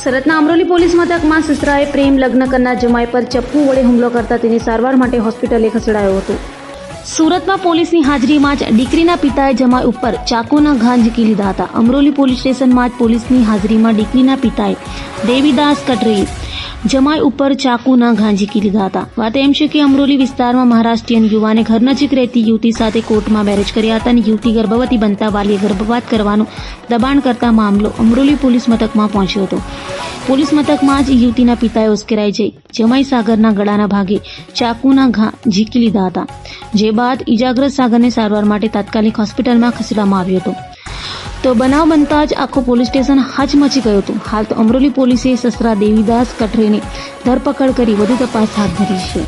સુરતના અમરોલી પોલીસ મથકમાં સિસરાએ પ્રેમ લગ્ન કરનાર જમાઈ પર ચપ્પુ વડે હુમલો કરતા તેને સારવાર માટે હોસ્પિટલે ખસેડાયો હતો. સુરતમાં પોલીસની હાજરીમાં જ દીકરીના પિતાએ જમાઈ ઉપર ચાકુના ઘા ઝીકી લીધા હતા. અમરોલી પોલીસ સ્ટેશનમાં જ પોલીસની હાજરીમાં દીકરીના પિતાએ દેવીદાસ કટરેએ જમાઈ ઉપર ચાકુના ઘા ઝીકી લીધા હતા. વાત એમ છે કે અમરોલી વિસ્તારમાં મહારાષ્ટ્રીયન યુવાને ઘર નજીક રહેતી યુવતી સાથે કોર્ટમાં મેરેજ કર્યા હતા અને યુવતી ગર્ભવતી બનતા વાલીએ ગર્ભપાત કરવાનું દબાણ કરતા મામલો અમરોલી પોલીસ મથકમાં પહોંચ્યો હતો. પોલીસ મથકમાં જ યુવતીના પિતાએ ઉશ્કેરાઈ જઈ જમાઈ સાગરના ગળાના ભાગે ચાકુના ઘા ઝીકી લીધા હતા. જે બાદ ઇજાગ્રસ્ત સાગરને સારવાર માટે તાત્કાલિક હોસ્પિટલમાં ખસેડવામાં આવ્યો હતો. તો બનાવ બનતા જ આખું પોલીસ સ્ટેશન હચમચી ગયું હતું. હાલ તો અમરોલી પોલીસે સસરા દેવીદાસ કટરેની ધરપકડ કરી વધુ તપાસ હાથ ધરી છે.